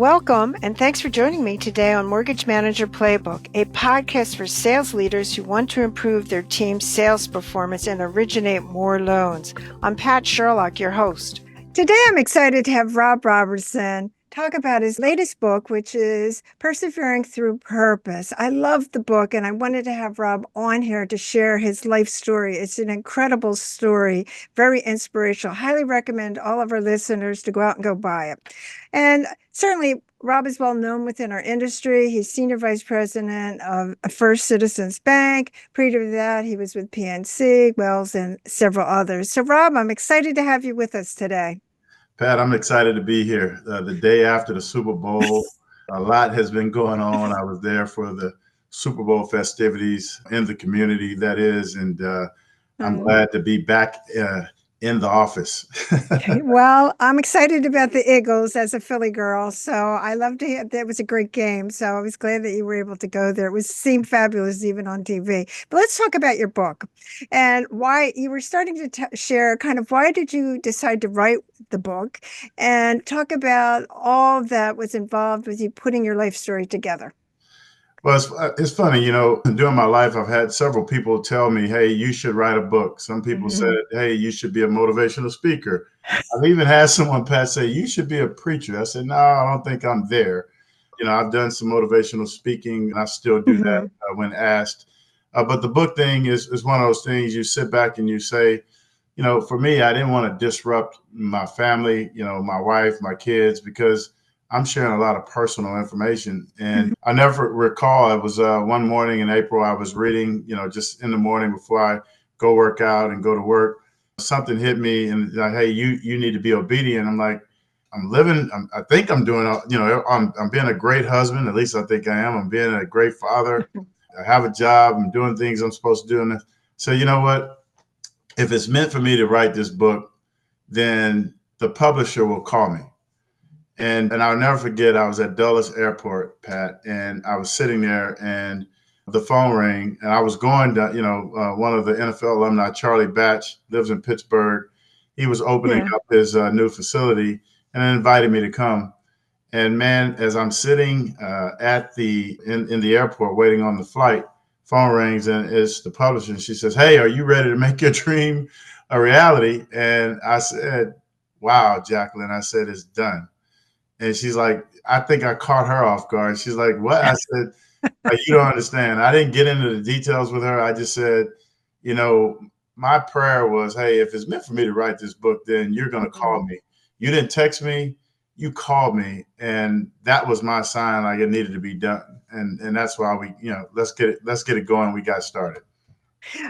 Welcome, and thanks for joining me today on Mortgage Manager Playbook, a podcast for sales leaders who want to improve their team's sales performance and originate more loans. I'm Pat Sherlock, your host. Today, I'm excited to have Rob Robertson talk about his latest book, which is Persevering Through Purpose. I love the book, and I wanted to have Rob on here to share his life story. It's an incredible story, very inspirational. Highly recommend all of our listeners to go out and go buy it. And certainly, Rob is well known within our industry. He's Senior Vice President of First Citizens Bank. Prior to that, he was with PNC, Wells, and several others. So, Rob, I'm excited to have you with us today. Pat, I'm excited to be here. The day after the Super Bowl, a lot has been going on. I was there for the Super Bowl festivities in the community, that is, and I'm glad to be back in the office. Well, I'm excited about the Eagles as a Philly girl, so I love to hear that was a great game. So I was glad that you were able to go there. It seemed fabulous even on TV. But let's talk about your book and why you were starting to share kind of why did you decide to write the book and talk about all that was involved with you putting your life story together. Well, it's funny, during my life, I've had several people tell me, hey, you should write a book. Some people said, hey, you should be a motivational speaker. I've even had someone, Pat, say, you should be a preacher. I said, no, I don't think I'm there. I've done some motivational speaking, and I still do that when asked. But the book thing is one of those things you sit back and you say, for me, I didn't want to disrupt my family, my wife, my kids, because I'm sharing a lot of personal information. And I never recall, it was one morning in April, I was reading, just in the morning before I go work out and go to work. Something hit me and like, hey, you need to be obedient. I'm like, I think I'm doing, I'm being a great husband. At least I think I am. I'm being a great father. I have a job. I'm doing things I'm supposed to do. And so, you know what? If it's meant for me to write this book, then the publisher will call me. And I'll never forget, I was at Dulles Airport, Pat, and I was sitting there and the phone rang and I was going to, one of the NFL alumni, Charlie Batch, lives in Pittsburgh. He was opening up his new facility and invited me to come. And man, as I'm sitting in the airport waiting on the flight, phone rings and it's the publisher. And she says, hey, are you ready to make your dream a reality? And I said, wow, Jacqueline, I said, it's done. And she's like, I think I caught her off guard. She's like, what? I said, you don't understand. I didn't get into the details with her. I just said, my prayer was, hey, if it's meant for me to write this book, then you're going to call me. You didn't text me. You called me. And that was my sign, like it needed to be done. And that's why we, let's get it going. We got started.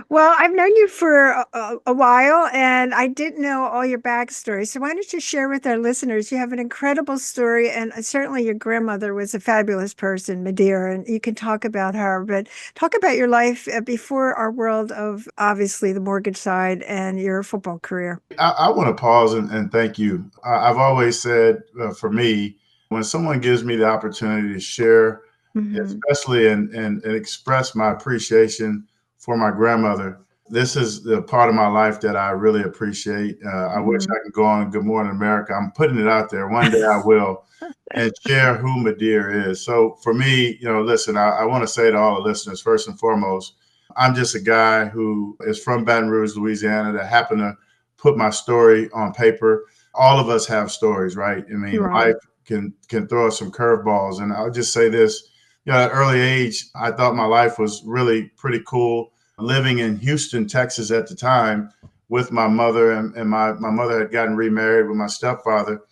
Well, I've known you for a while, and I didn't know all your backstory. So why don't you share with our listeners? You have an incredible story, and certainly your grandmother was a fabulous person, Madeira, and you can talk about her. But talk about your life before our world of obviously the mortgage side and your football career. I want to pause and thank you. I've always said, for me, when someone gives me the opportunity to share, especially and express my appreciation for my grandmother, this is the part of my life that I really appreciate. I wish I could go on Good Morning America. I'm putting it out there. One day I will and share who Madeira is. So for me, listen, I want to say to all the listeners, first and foremost, I'm just a guy who is from Baton Rouge, Louisiana, that happened to put my story on paper. All of us have stories, right? I mean, life can throw us some curveballs. And I'll just say this, at an early age, I thought my life was really pretty cool. Living in Houston, Texas at the time with my mother, and my mother had gotten remarried with my stepfather.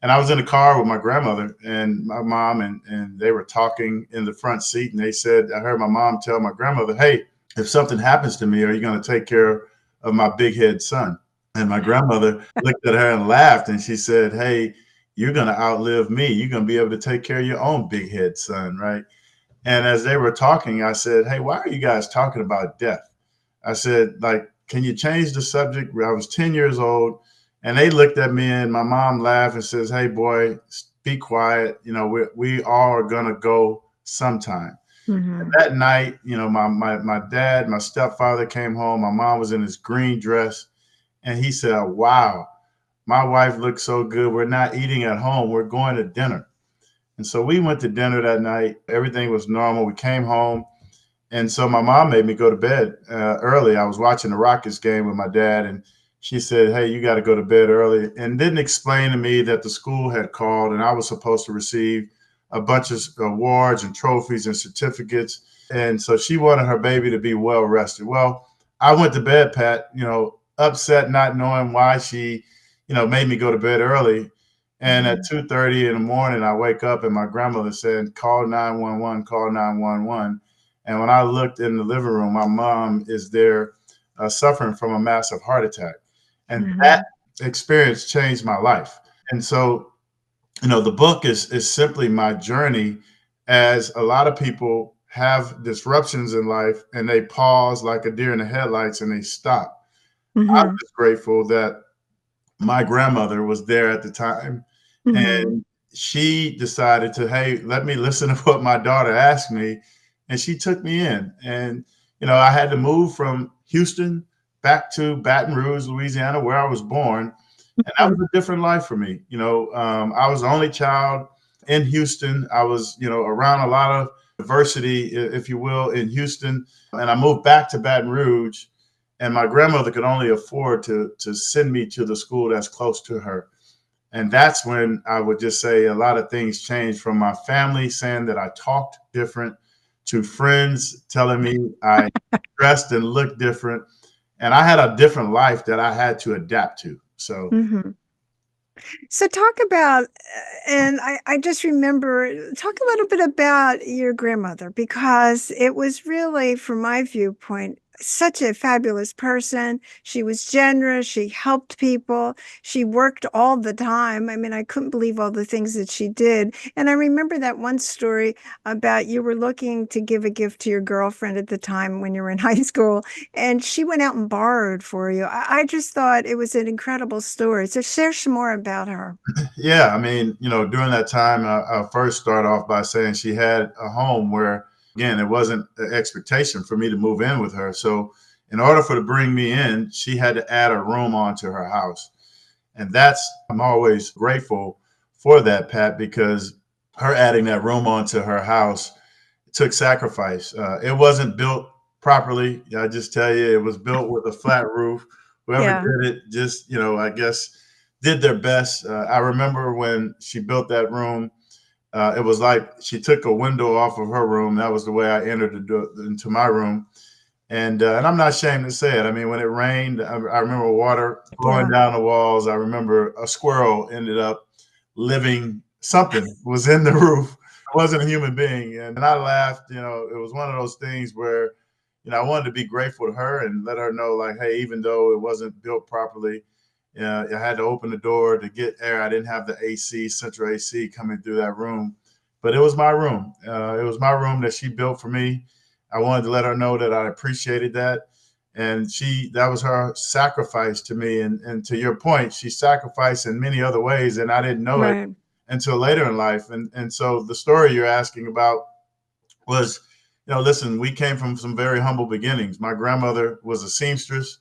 And I was in the car with my grandmother and my mom, and they were talking in the front seat. And they said, I heard my mom tell my grandmother, hey, if something happens to me, are you going to take care of my big head son? And my grandmother looked at her and laughed. And she said, hey, you're going to outlive me. You're going to be able to take care of your own big head son, right? And as they were talking, I said, hey, why are you guys talking about death? I said, like, can you change the subject? I was 10 years old. And they looked at me and my mom laughed and says, hey, boy, be quiet. We all are going to go sometime. And that night, my dad, my stepfather came home. My mom was in this green dress. And he said, wow, my wife looks so good. We're not eating at home. We're going to dinner. And so we went to dinner that night. Everything was normal. We came home. And so my mom made me go to bed early. I was watching the Rockets game with my dad, and she said, "Hey, you got to go to bed early," and didn't explain to me that the school had called and I was supposed to receive a bunch of awards and trophies and certificates. And so she wanted her baby to be well rested. Well, I went to bed, Pat, upset, not knowing why she, made me go to bed early. And at Mhm. 2:30 in the morning, I wake up and my grandmother said, "Call 911, call 911." And when I looked in the living room, my mom is there suffering from a massive heart attack. And that Mhm. experience changed my life. And so, the book is simply my journey, as a lot of people have disruptions in life and they pause like a deer in the headlights and they stop. I'm Mhm. just grateful that my grandmother was there at the time, Mhm. and she decided to, hey, let me listen to what my daughter asked me, and she took me in. And I had to move from Houston back to Baton Rouge, Louisiana, where I was born, and that Mhm. was a different life for me. I was the only child in Houston. I was around a lot of diversity, if you will, in Houston, and I moved back to Baton Rouge, and my grandmother could only afford to send me to the school that's close to her. And that's when I would just say a lot of things changed, from my family saying that I talked different to friends telling me I dressed and looked different. And I had a different life that I had to adapt to. So, Mhm. So talk about, and I just remember, talk a little bit about your grandmother because it was really, from my viewpoint, such a fabulous person. She was generous. She helped people. She worked all the time. I mean, I couldn't believe all the things that she did. And I remember that one story about you were looking to give a gift to your girlfriend at the time when you were in high school, and she went out and borrowed for you. I just thought it was an incredible story. So share some more about her. yeah, I mean, during that time, I first start off by saying she had a home where, again, it wasn't an expectation for me to move in with her. So, in order for her to bring me in, she had to add a room onto her house. And I'm always grateful for that, Pat, because her adding that room onto her house took sacrifice. It wasn't built properly. I just tell you, it was built with a flat roof. Whoever Yeah. did it just, I guess, did their best. I remember when she built that room, it was like she took a window off of her room. That was the way I entered into my room. And I'm not ashamed to say it. I mean, when it rained, I remember water flowing Yeah. down the walls. I remember a squirrel ended up living, something was in the roof. It wasn't a human being. And I laughed. It was one of those things where, I wanted to be grateful to her and let her know, like, hey, even though it wasn't built properly, I had to open the door to get air. I didn't have the AC, central AC coming through that room, but it was my room. It was my room that she built for me. I wanted to let her know that I appreciated that. And that was her sacrifice to me. And to your point, she sacrificed in many other ways, and I didn't know it Right. until later in life. And so the story you're asking about was, listen, we came from some very humble beginnings. My grandmother was a seamstress.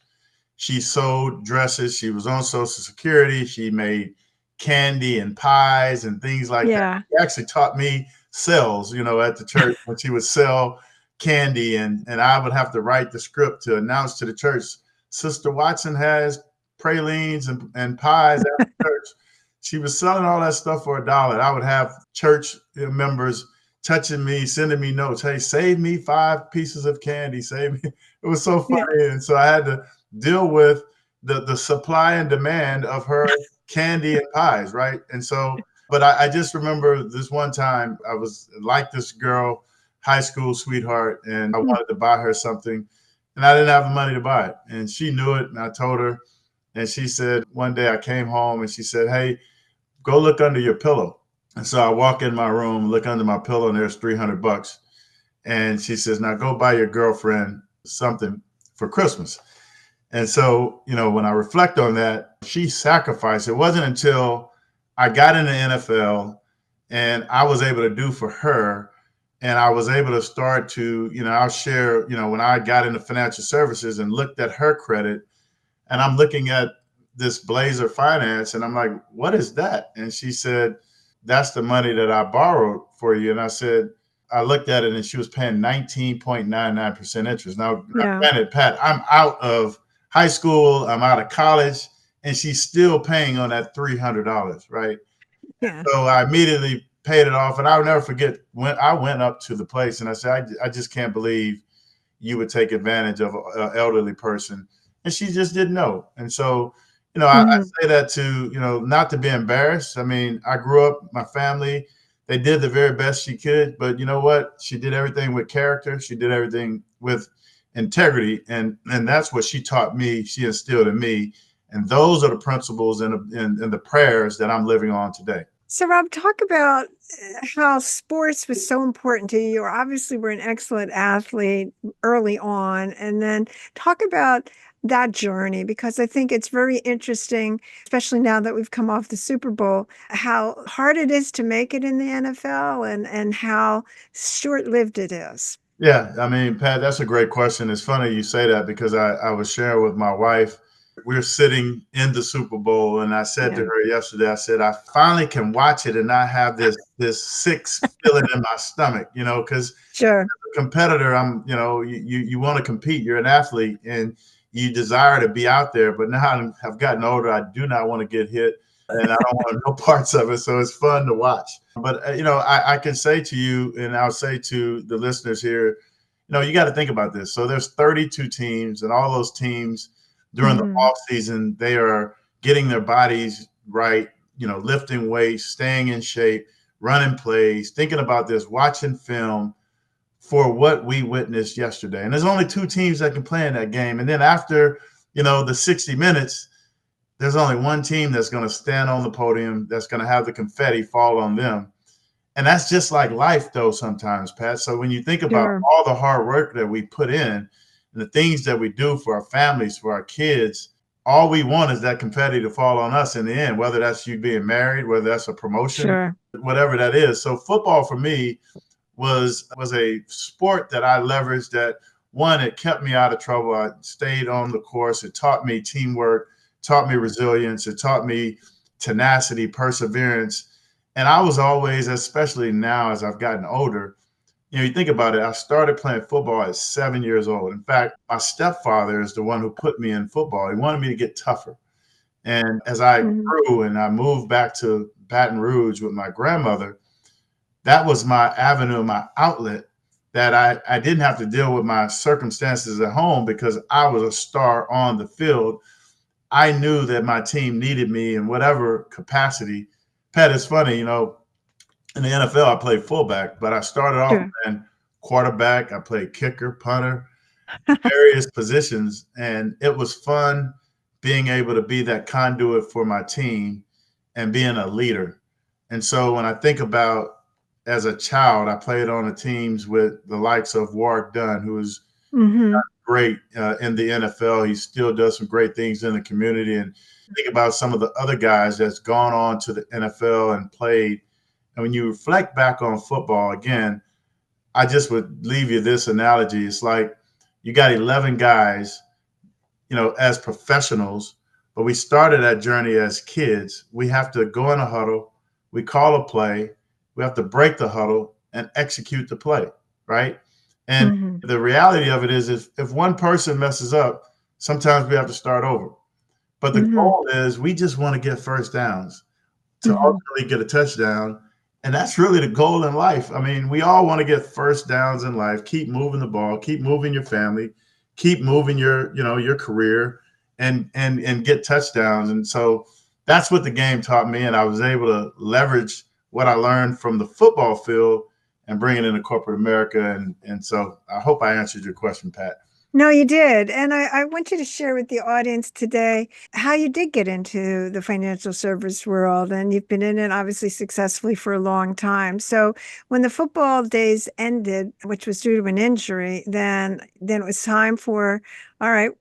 She sewed dresses. She was on Social Security. She made candy and pies and things like that. Yeah. She actually taught me sales, at the church, when she would sell candy, and I would have to write the script to announce to the church, Sister Watson has pralines and pies at the church. She was selling all that stuff for $1. I would have church members touching me, sending me notes. Hey, save me 5 pieces of candy. Save me. It was so Yeah. funny. And so I had to deal with the supply and demand of her candy and pies, right? And so, but I just remember this one time I was like this girl, high school sweetheart, and I Mm. wanted to buy her something, and I didn't have the money to buy it. And she knew it, and I told her. And she said, one day I came home and she said, hey, go look under your pillow. And so I walk in my room, look under my pillow, and there's $300. And she says, now go buy your girlfriend something for Christmas. And so, when I reflect on that, she sacrificed. It wasn't until I got in the NFL and I was able to do for her, and I was able to start to, I'll share, when I got into financial services and looked at her credit, and I'm looking at this Blazer Finance, and I'm like, what is that? And she said, that's the money that I borrowed for you. And I said, I looked at it and she was paying 19.99% interest. Now, Yeah. granted, Pat, I'm out of high school, I'm out of college, and she's still paying on that $300, right? Yeah. So I immediately paid it off. And I'll never forget when I went up to the place and I said, I just can't believe you would take advantage of an elderly person. And she just didn't know. And so, I Hmm. say that to, not to be embarrassed. I mean, I grew up, my family, they did the very best she could, but you know what? She did everything with character. She did everything with integrity. And that's what she taught me. She instilled in me. And those are the principles and the prayers that I'm living on today. So, Rob, talk about how sports was so important to you. You obviously were an excellent athlete early on, and then talk about that journey because I think it's very interesting, especially now that we've come off the Super Bowl, how hard it is to make it in the NFL and how short-lived it is. Yeah, I mean, Pat, that's a great question. It's funny you say that because I was sharing with my wife. We're sitting in the Super Bowl, and I said to Yeah, her yesterday, I said, I finally can watch it and not have this sick feeling in my stomach, because sure. a competitor, you want to compete. You're an athlete, and you desire to be out there. But now I've gotten older, I do not want to get hit, and I don't want no parts of it. So it's fun to watch. But I can say to you, and I'll say to the listeners here, you got to think about this. So there's 32 teams, and all those teams during the Hmm. off season, they are getting their bodies right. Lifting weights, staying in shape, running plays, thinking about this, watching film for what we witnessed yesterday. And there's only two teams that can play in that game. And then after, the 60 minutes, there's only one team that's going to stand on the podium, that's going to have the confetti fall on them. And that's just like life, though, sometimes, Pat. So when you think about Sure, all the hard work that we put in and the things that we do for our families, for our kids, all we want is that confetti to fall on us in the end, whether that's you being married, whether that's a promotion, sure. whatever that is. So football for me was a sport that I leveraged that one, it kept me out of trouble. I stayed on the course. It taught me teamwork, taught me resilience, it taught me tenacity, perseverance. And I was always, especially now as I've gotten older, you think about it, I started playing football at 7 years old. In fact, my stepfather is the one who put me in football. He wanted me to get tougher. And as I Hmm. grew and I moved back to Baton Rouge with my grandmother, that was my avenue, my outlet that I didn't have to deal with my circumstances at home because I was a star on the field. I knew that my team needed me in whatever capacity. Pat, it's funny, in the NFL, I played fullback, but I started off Sure. playing quarterback. I played kicker, punter, various positions. And it was fun being able to be that conduit for my team and being a leader. And so when I think about as a child, I played on the teams with the likes of Warwick Dunn, who is Hmm. great in the NFL. He still does some great things in the community. And think about some of the other guys that's gone on to the NFL and played. And when you reflect back on football, again, I just would leave you this analogy. It's like you got 11 guys, as professionals, but we started that journey as kids. We have to go in a huddle, we call a play, we have to break the huddle and execute the play, right? And Hmm. the reality of it is if one person messes up, sometimes we have to start over. But the Hmm. goal is we just want to get first downs to Hmm. ultimately get a touchdown. And that's really the goal in life. I mean, we all want to get first downs in life, keep moving the ball, keep moving your family, keep moving your career and get touchdowns. And so that's what the game taught me. And I was able to leverage what I learned from the football field and bring it into corporate America. And so I hope I answered your question, Pat. No, you did. And I want you to share with the audience today how you did get into the financial service world. And you've been in it obviously successfully for a long time. So when the football days ended, which was due to an injury, then it was time for, all right,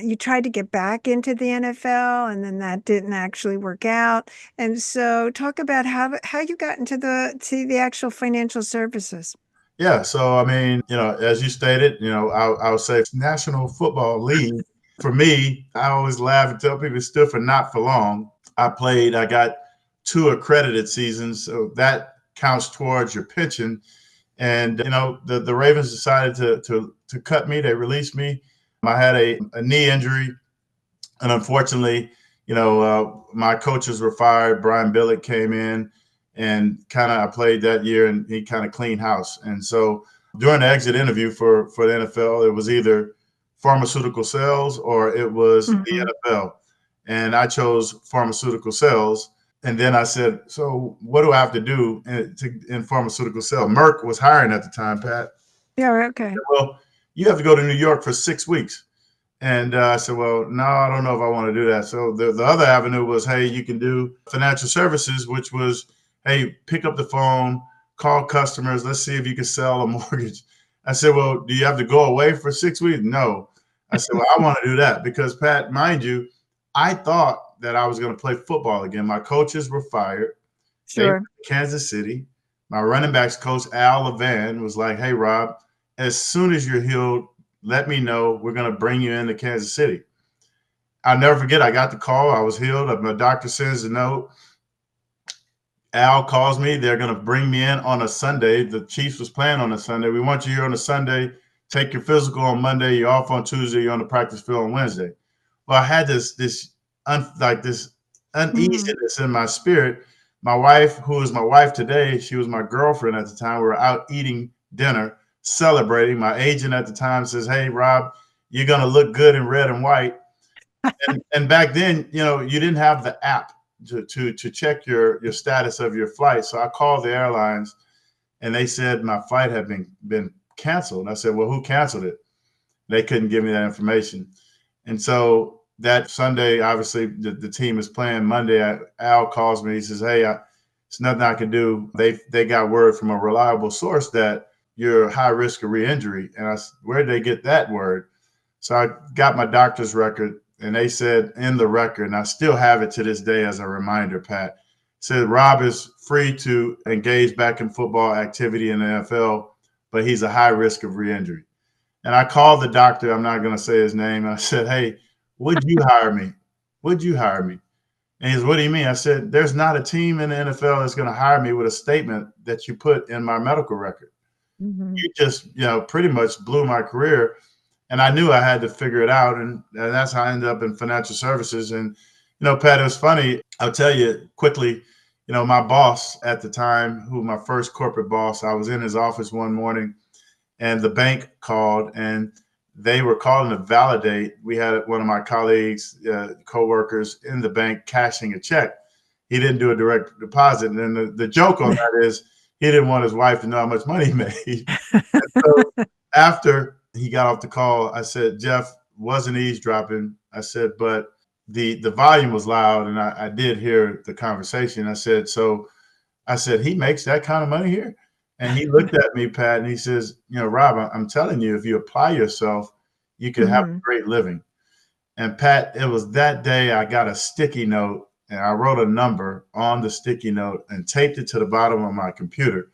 you tried to get back into the NFL and then that didn't actually work out. And so talk about how you got into the actual financial services. Yeah, so I mean, as you stated, I would say National Football League. For me, I always laugh and tell people it stood for not for long. I got 2 accredited seasons. So that counts towards your pension. And the Ravens decided to cut me. They released me. I had a knee injury, and unfortunately, my coaches were fired. Brian Billick came in, and kind of I played that year, and he kind of cleaned house. And so during the exit interview for the NFL, it was either pharmaceutical sales or it was the Mhm. NFL, and I chose pharmaceutical sales. And then I said, so what do I have to do in pharmaceutical sales? Merck was hiring at the time, Pat. Yeah, okay. Well, you have to go to New York for 6 weeks. And I said, well, no, I don't know if I want to do that. So the other avenue was, hey, you can do financial services, which was, hey, pick up the phone, call customers. Let's see if you can sell a mortgage. I said, well, do you have to go away for 6 weeks? No. I said, well, I want to do that because, Pat, mind you, I thought that I was going to play football again. My coaches were fired. They went Sure. to Kansas City. My running backs coach, Al Levan, was like, hey, Rob, as soon as you're healed, let me know. We're going to bring you into Kansas City. I'll never forget, I got the call. I was healed. My doctor sends a note. Al calls me. They're going to bring me in on a Sunday. The Chiefs was playing on a Sunday. We want you here on a Sunday. Take your physical on Monday. You're off on Tuesday. You're on the practice field on Wednesday. Well, I had this Mhm. uneasiness in my spirit. My wife, who is my wife today, she was my girlfriend at the time. We were out eating dinner, celebrating. My agent at the time says, hey, Rob, you're going to look good in red and white. And back then, you didn't have the app to check your status of your flight. So I called the airlines, and they said my flight had been canceled. I said, well, who canceled it? They couldn't give me that information. And so that Sunday, obviously, the team is playing. Monday, Al calls me. He says, hey, it's nothing I can do. They got word from a reliable source that you're high risk of re-injury. And I said, where did they get that word? So I got my doctor's record, and they said in the record, and I still have it to this day as a reminder, Pat, said Rob is free to engage back in football activity in the NFL, but he's a high risk of re-injury. And I called the doctor. I'm not going to say his name. And I said, hey, would you hire me? Would you hire me? And he said, what do you mean? I said, there's not a team in the NFL that's going to hire me with a statement that you put in my medical record. Mhm. You just, pretty much blew my career. And I knew I had to figure it out. And that's how I ended up in financial services. And, Pat, it was funny. I'll tell you quickly, my boss at the time, who my first corporate boss, I was in his office one morning, and the bank called, and they were calling to validate. We had one of my colleagues, coworkers in the bank cashing a check. He didn't do a direct deposit. And then the joke on that is he didn't want his wife to know how much money he made. So after he got off the call, I said, Jeff wasn't eavesdropping. I said, but the volume was loud, and I did hear the conversation. I said, he makes that kind of money here? And he looked at me, Pat, and he says, Rob, I'm telling you, if you apply yourself, you could have a Mhm. great living. And Pat, it was that day I got a sticky note, and I wrote a number on the sticky note and taped it to the bottom of my computer.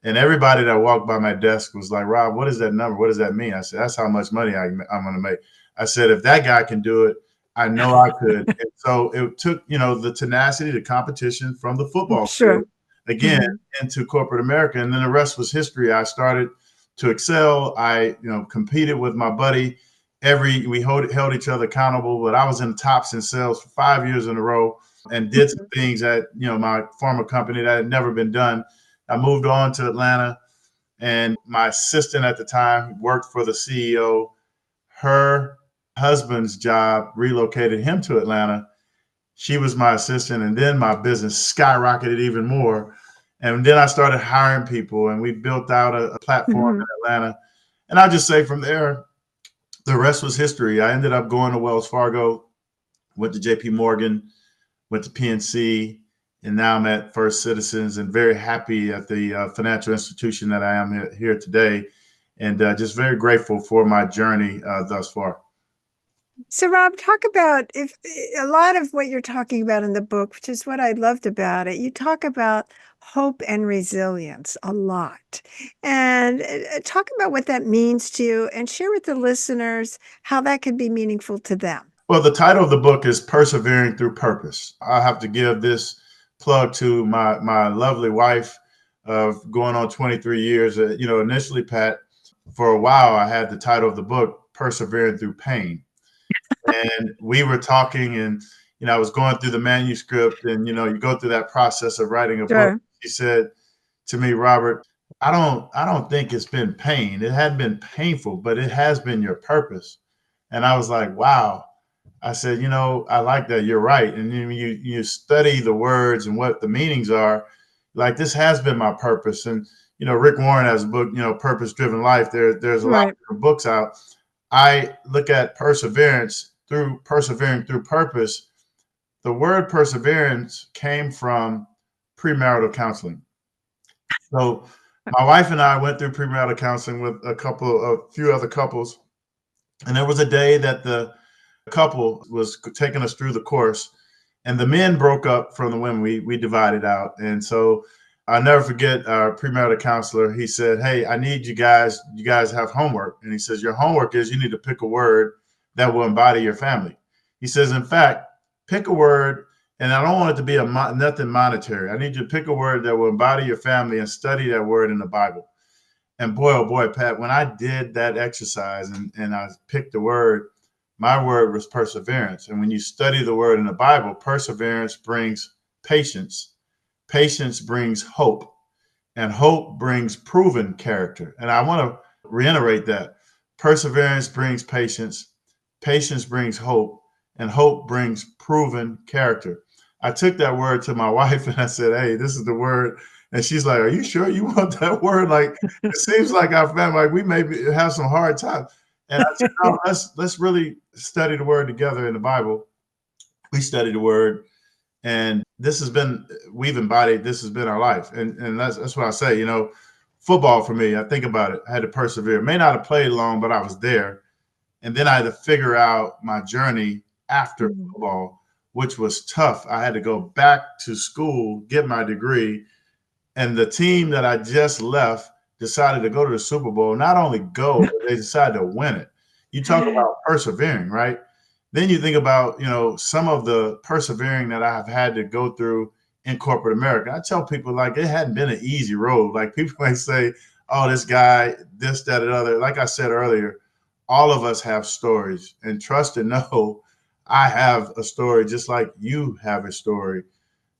And everybody that walked by my desk was like, Rob, what is that number? What does that mean? I said, that's how much money I'm going to make. I said, if that guy can do it, I know I could. And so it took, the tenacity, the competition from the football field, Sure. again, Mhm. into corporate America. And then the rest was history. I started to excel. I, competed with my buddy. We held each other accountable, but I was in tops in sales for 5 years in a row and did some Mhm. things at, my former company that had never been done. I moved on to Atlanta, and my assistant at the time worked for the CEO. Her husband's job relocated him to Atlanta. She was my assistant, and then my business skyrocketed even more. And then I started hiring people, and we built out a platform Mhm. in Atlanta. And I'll just say from there, the rest was history. I ended up going to Wells Fargo, went to JP Morgan, went to PNC, and now I'm at First Citizens, and very happy at the financial institution that I am here today, and just very grateful for my journey thus far. So, Rob, talk about if a lot of what you're talking about in the book, which is what I loved about it, you talk about hope and resilience a lot. And talk about what that means to you and share with the listeners how that could be meaningful to them. Well, the title of the book is Persevering Through Purpose. I have to give this plug to my lovely wife of going on 23 years. Initially, Pat, for a while, I had the title of the book, Persevering Through Pain. And we were talking, and, I was going through the manuscript, and, you go through that process of writing a book. Sure. She said to me, Robert, I don't think it's been pain. It hadn't been painful, but it has been your purpose. And I was like, wow. I said, I like that. You're right. And you study the words and what the meanings are. Like, this has been my purpose. And Rick Warren has a book, Purpose Driven Life. There's a lot Right. of different books out. I look at persevering through purpose. The word perseverance came from premarital counseling. So my wife and I went through premarital counseling with a few other couples, and there was a day that the couple was taking us through the course, and the men broke up from the women. We divided out, and so I'll never forget our premarital counselor. He said, "Hey, I need you guys. You guys have homework," and he says, "Your homework is you need to pick a word that will embody your family." He says, "In fact, pick a word." And I don't want it to be nothing monetary. I need you to pick a word that will embody your family and study that word in the Bible. And boy, oh boy, Pat, when I did that exercise and I picked the word, my word was perseverance. And when you study the word in the Bible, perseverance brings patience. Patience brings hope. And hope brings proven character. And I want to reiterate that. Perseverance brings patience. Patience brings hope. And hope brings proven character. I took that word to my wife and I said, "Hey, this is the word." And she's like, "Are you sure you want that word? Like, it seems like our family, like we maybe have some hard times." And I said, "No, let's really study the word together in the Bible." We studied the word, and we've embodied, this has been our life. And that's what I say, football for me, I think about it, I had to persevere. May not have played long, but I was there. And then I had to figure out my journey after Mhm. football, which was tough. I had to go back to school, get my degree. And the team that I just left decided to go to the Super Bowl. Not only go, but they decided to win it. You talk about persevering, right? Then you think about, some of the persevering that I've had to go through in corporate America. I tell people, like, it hadn't been an easy road. Like, people might say, "Oh, this guy, this, that, and other." Like I said earlier, all of us have stories, and trust and know I have a story just like you have a story.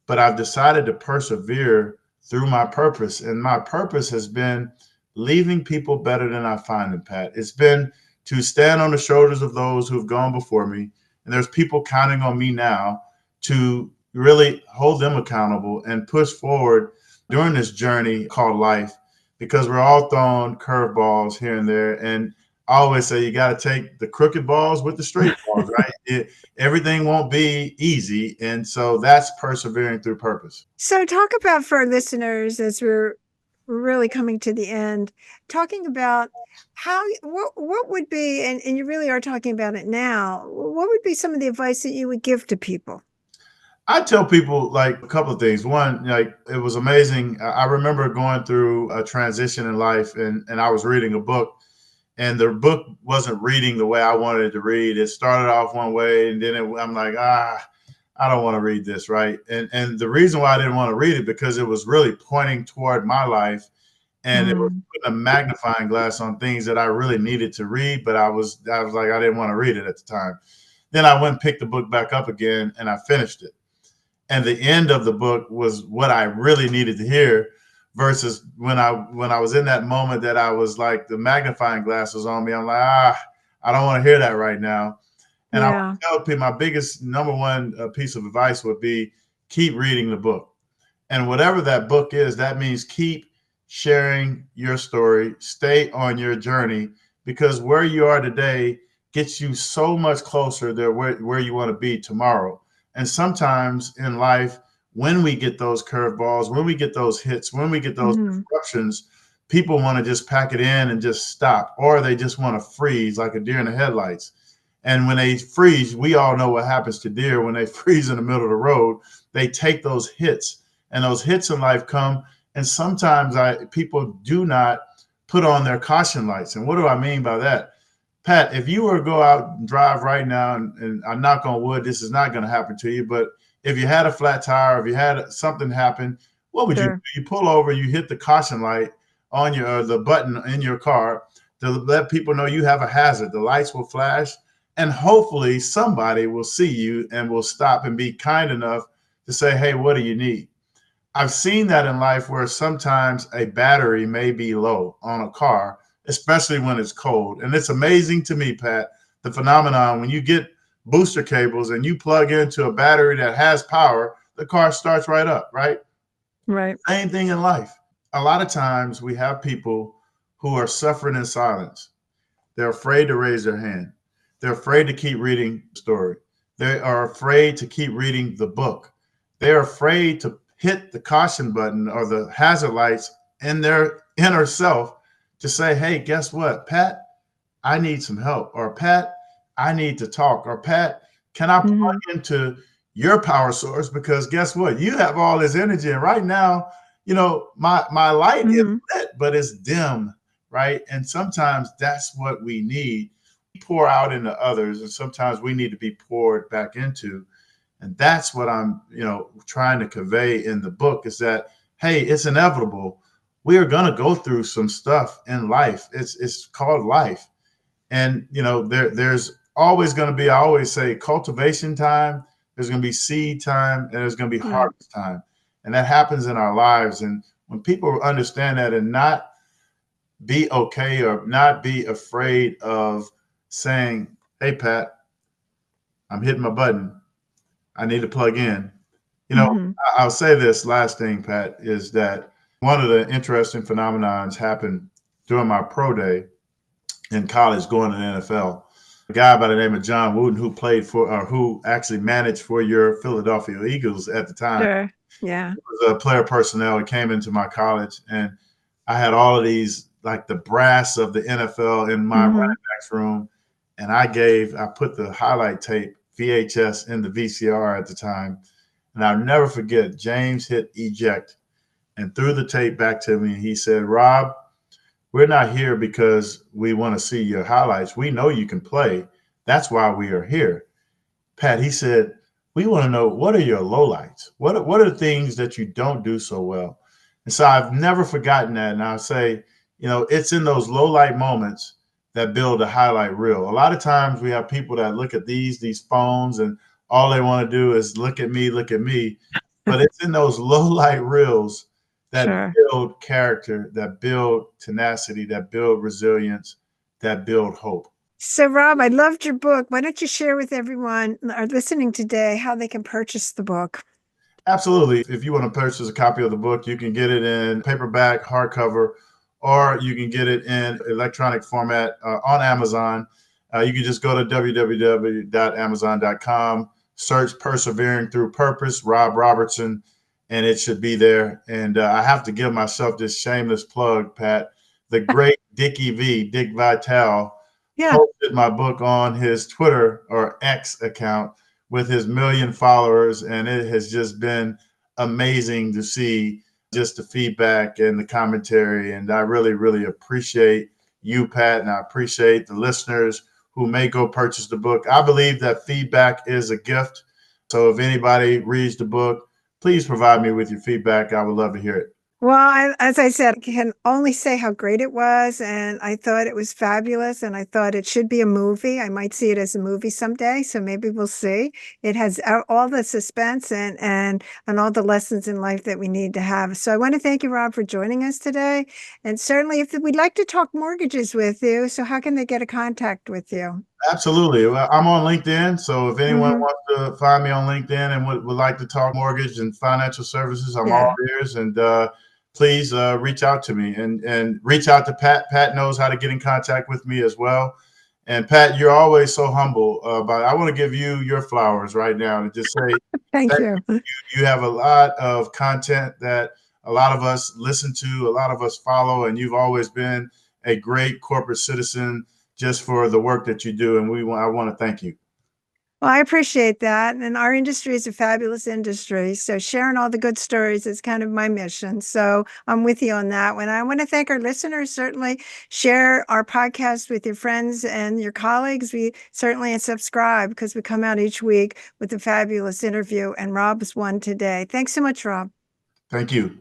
But I've decided to persevere through my purpose. And my purpose has been leaving people better than I find them, Pat. It's been to stand on the shoulders of those who've gone before me. And there's people counting on me now to really hold them accountable and push forward during this journey called life, because we're all throwing curveballs here and there. And I always say you got to take the crooked balls with the straight balls, right? Everything won't be easy. And so that's persevering through purpose. So, talk about for our listeners as we're really coming to the end, talking about what would be, and you really are talking about it now, what would be some of the advice that you would give to people? I tell people like a couple of things. One, like, it was amazing. I remember going through a transition in life, and I was reading a book, and the book wasn't reading the way I wanted it to read. It started off one way, and then I'm like, I don't want to read this, right? And the reason why I didn't want to read it, because it was really pointing toward my life, and it was Mm. putting a magnifying glass on things that I really needed to read, but I was like, I didn't want to read it at the time. Then I went and picked the book back up again, and I finished it. And the end of the book was what I really needed to hear, versus when I was in that moment that I was like, the magnifying glass was on me. I'm like, I don't want to hear that right now. And I Yeah. would tell people my biggest number one piece of advice would be keep reading the book. And whatever that book is, that means keep sharing your story, stay on your journey, because where you are today gets you so much closer to where you want to be tomorrow. And sometimes in life, when we get those curveballs, when we get those hits, when we get those Hmm. disruptions, people want to just pack it in and just stop, or they just want to freeze like a deer in the headlights. And when they freeze, we all know what happens to deer when they freeze in the middle of the road. They take those hits, and those hits in life come. And sometimes people do not put on their caution lights. And what do I mean by that? Pat, if you were to go out and drive right now, and I knock on wood, this is not going to happen to you, but if you had a flat tire, if you had something happen, what would you do? Sure. You pull over, you hit the caution light on your the button in your car to let people know you have a hazard. The lights will flash, and hopefully somebody will see you and will stop and be kind enough to say, "Hey, what do you need?" I've seen that in life where sometimes a battery may be low on a car, especially when it's cold. And it's amazing to me, Pat, the phenomenon when you get booster cables and you plug into a battery that has power, the car starts right up, right? Right. Same thing in life. A lot of times we have people who are suffering in silence. They're afraid to raise their hand. They're afraid to keep reading the story. They are afraid to keep reading the book. They're afraid to hit the caution button or the hazard lights in their inner self to say, hey, guess what, Pat? I need some help. Or Pat, I need to talk. Or Pat, can I Mm-hmm. plug into your power source? Because guess what? You have all this energy. And right now, my light is Mm-hmm. lit, but it's dim, right? And sometimes that's what we need. Pour out into others, and sometimes we need to be poured back into. And that's what I'm, trying to convey in the book is that, hey, it's inevitable. We are going to go through some stuff in life. It's called life. And, there's always going to be, I always say, cultivation time. There's going to be seed time and there's going to be Right. harvest time. And that happens in our lives. And when people understand that and not be okay or not be afraid of saying, hey, Pat, I'm hitting my button. I need to plug in. You know, Mm-hmm. I'll say this last thing, Pat, is that one of the interesting phenomenons happened during my pro day in college going to the NFL. A guy by the name of John Wooden, who played for, or who actually managed for your Philadelphia Eagles at the time, Sure. Yeah. was a player personnel. He came into my college, and I had all of these, like the brass of the NFL in my Mm-hmm. running backs room. And I put the highlight tape VHS in the VCR at the time. And I'll never forget, James hit eject and threw the tape back to me. He said, Rob, we're not here because we want to see your highlights. We know you can play. That's why we are here. Pat, he said, we want to know, what are your lowlights? What are the things that you don't do so well? And so I've never forgotten that. And I'll say, it's in those low light moments that build a highlight reel. A lot of times we have people that look at these phones and all they want to do is look at me, look at me. But it's in those low light reels that Sure. build character, that build tenacity, that build resilience, that build hope. So, Rob, I loved your book. Why don't you share with everyone are listening today how they can purchase the book? Absolutely. If you want to purchase a copy of the book, you can get it in paperback, hardcover, or you can get it in electronic format on Amazon. You can just go to www.amazon.com, search Persevering Through Purpose, Rob Robertson, and it should be there. And I have to give myself this shameless plug, Pat. The great Dickie V, Dick Vitale, Yeah. posted my book on his Twitter or X account with his million followers, and it has just been amazing to see just the feedback and the commentary. And I really, really appreciate you, Pat, and I appreciate the listeners who may go purchase the book. I believe that feedback is a gift. So if anybody reads the book, please provide me with your feedback. I would love to hear it. Well, as I said, I can only say how great it was. And I thought it was fabulous. And I thought it should be a movie. I might see it as a movie someday. So maybe we'll see. It has all the suspense and all the lessons in life that we need to have. So I want to thank you, Rob, for joining us today. And certainly, if we'd like to talk mortgages with you, so how can they get a contact with you? Absolutely. Well, I'm on LinkedIn. So if anyone Hmm. wants to find me on LinkedIn and would like to talk mortgage and financial services, I'm all Yeah. ears. And please reach out to me and reach out to Pat. Pat knows how to get in contact with me as well. And Pat, you're always so humble. But I want to give you your flowers right now and just say Thank thank you. you. You have a lot of content that a lot of us listen to, a lot of us follow, and you've always been a great corporate citizen just for the work that you do. And I want to thank you. Well, I appreciate that. And our industry is a fabulous industry. So sharing all the good stories is kind of my mission. So I'm with you on that one. I want to thank our listeners. Certainly share our podcast with your friends and your colleagues. We certainly subscribe because we come out each week with a fabulous interview. And Rob's one today. Thanks so much, Rob. Thank you.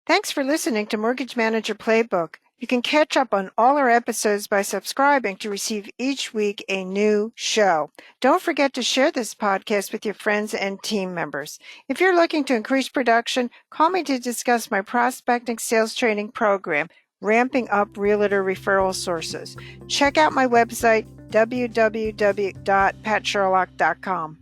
Thanks for listening to Mortgage Manager Playbook. You can catch up on all our episodes by subscribing to receive each week a new show. Don't forget to share this podcast with your friends and team members. If you're looking to increase production, call me to discuss my prospecting sales training program, Ramping Up Realtor Referral Sources. Check out my website, www.patsherlock.com.